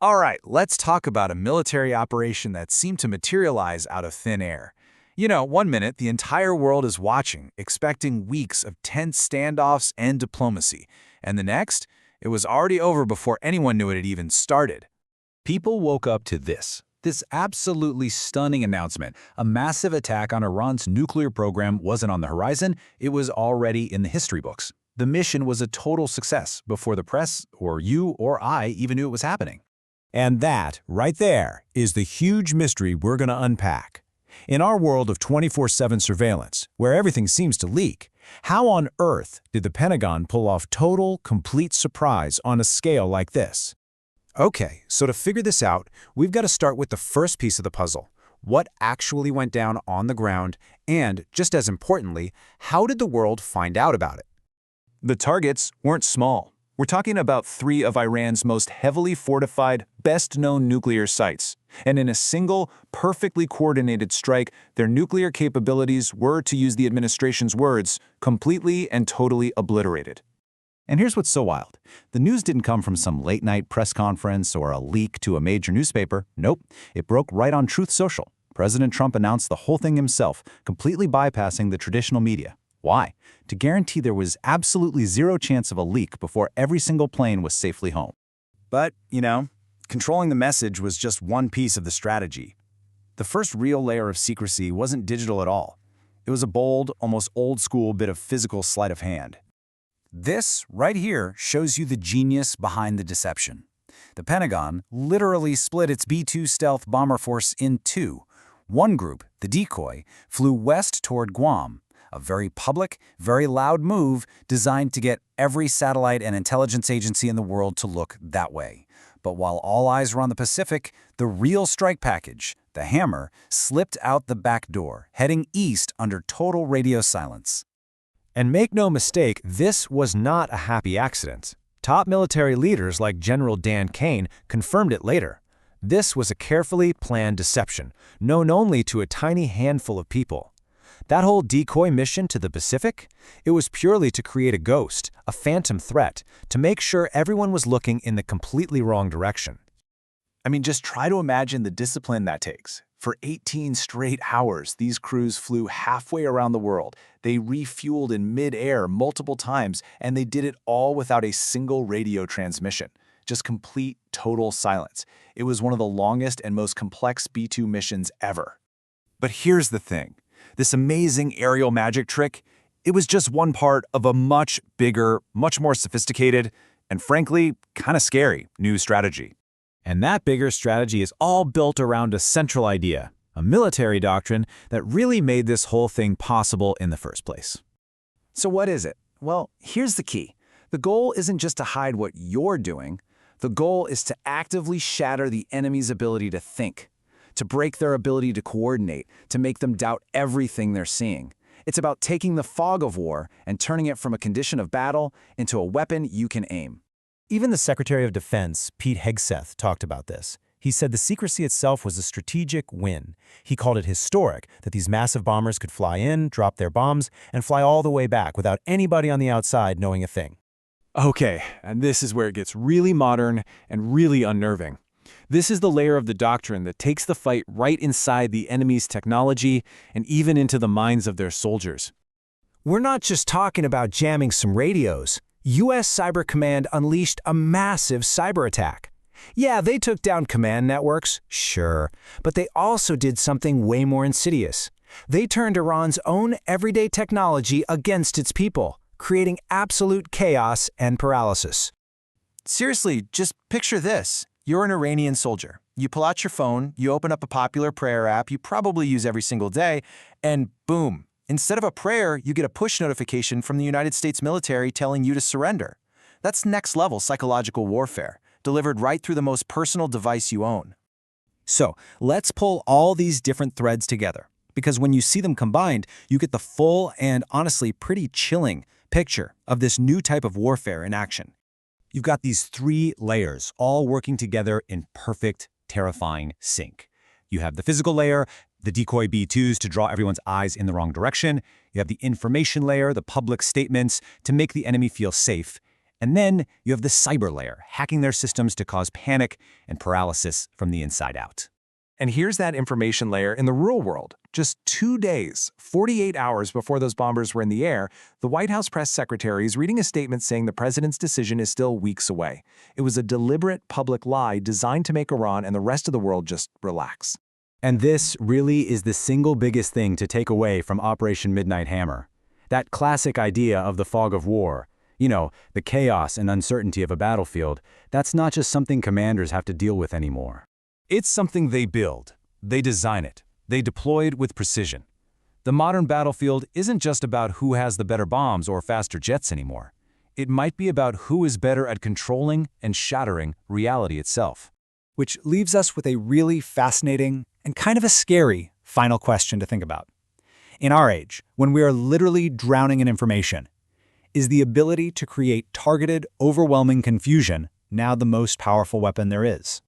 All right, let's talk about a military operation that seemed to materialize out of thin air. You know, one minute the entire world is watching, expecting weeks of tense standoffs and diplomacy, and the next, it was already over before anyone knew it had even started. People woke up to this absolutely stunning announcement. A massive attack on Iran's nuclear program wasn't on the horizon, it was already in the history books. The mission was a total success before the press, or you or I, even knew it was happening. And that, right there, is the huge mystery we're going to unpack. In our world of 24/7 surveillance, where everything seems to leak, how on earth did the Pentagon pull off total, complete surprise on a scale like this? Okay, so to figure this out, we've got to start with the first piece of the puzzle. What actually went down on the ground, and, just as importantly, how did the world find out about it? The targets weren't small. We're talking about 3 of Iran's most heavily fortified, best-known nuclear sites. And in a single, perfectly coordinated strike, their nuclear capabilities were, to use the administration's words, completely and totally obliterated. And here's what's so wild. The news didn't come from some late-night press conference or a leak to a major newspaper. Nope, it broke right on Truth Social. President Trump announced the whole thing himself, completely bypassing the traditional media. Why? To guarantee there was absolutely zero chance of a leak before every single plane was safely home. But, controlling the message was just one piece of the strategy. The first real layer of secrecy wasn't digital at all. It was a bold, almost old-school bit of physical sleight of hand. This, right here, shows you the genius behind the deception. The Pentagon literally split its B-2 stealth bomber force in 2. One group, the Decoy, flew west toward Guam, a very public, very loud move designed to get every satellite and intelligence agency in the world to look that way. But while all eyes were on the Pacific, the real strike package, the Hammer, slipped out the back door, heading east under total radio silence. And make no mistake, this was not a happy accident. Top military leaders like General Dan Kane confirmed it later. This was a carefully planned deception, known only to a tiny handful of people. That whole decoy mission to the Pacific, it was purely to create a ghost, a phantom threat, to make sure everyone was looking in the completely wrong direction. I mean, just try to imagine the discipline that takes. For 18 straight hours, these crews flew halfway around the world. They refueled in mid-air multiple times, and they did it all without a single radio transmission. Just complete, total silence. It was one of the longest and most complex B-2 missions ever. But here's the thing. This amazing aerial magic trick, it was just one part of a much bigger, much more sophisticated, and frankly, kind of scary new strategy. And that bigger strategy is all built around a central idea, a military doctrine that really made this whole thing possible in the first place. So what is it? Well, here's the key. The goal isn't just to hide what you're doing. The goal is to actively shatter the enemy's ability to think, to break their ability to coordinate, to make them doubt everything they're seeing. It's about taking the fog of war and turning it from a condition of battle into a weapon you can aim. Even the Secretary of Defense, Pete Hegseth, talked about this. He said the secrecy itself was a strategic win. He called it historic that these massive bombers could fly in, drop their bombs, and fly all the way back without anybody on the outside knowing a thing. Okay, and this is where it gets really modern and really unnerving. This is the layer of the doctrine that takes the fight right inside the enemy's technology and even into the minds of their soldiers. We're not just talking about jamming some radios. U.S. Cyber Command unleashed a massive cyber attack. Yeah, they took down command networks, sure, but they also did something way more insidious. They turned Iran's own everyday technology against its people, creating absolute chaos and paralysis. Seriously, just picture this. You're an Iranian soldier. You pull out your phone, you open up a popular prayer app you probably use every single day, and boom. Instead of a prayer, you get a push notification from the United States military telling you to surrender. That's next-level psychological warfare, delivered right through the most personal device you own. So, let's pull all these different threads together, because when you see them combined, you get the full and honestly pretty chilling picture of this new type of warfare in action. You've got these 3 layers all working together in perfect, terrifying sync. You have the physical layer, the decoy B-2s to draw everyone's eyes in the wrong direction. You have the information layer, the public statements to make the enemy feel safe. And then you have the cyber layer, hacking their systems to cause panic and paralysis from the inside out. And here's that information layer in the real world. Just 2 days, 48 hours before those bombers were in the air, the White House press secretary is reading a statement saying the president's decision is still weeks away. It was a deliberate public lie designed to make Iran and the rest of the world just relax. And this really is the single biggest thing to take away from Operation Midnight Hammer. That classic idea of the fog of war, the chaos and uncertainty of a battlefield, that's not just something commanders have to deal with anymore. It's something they build, they design it, they deploy it with precision. The modern battlefield isn't just about who has the better bombs or faster jets anymore. It might be about who is better at controlling and shattering reality itself. Which leaves us with a really fascinating and kind of a scary final question to think about. In our age, when we are literally drowning in information, is the ability to create targeted, overwhelming confusion now the most powerful weapon there is?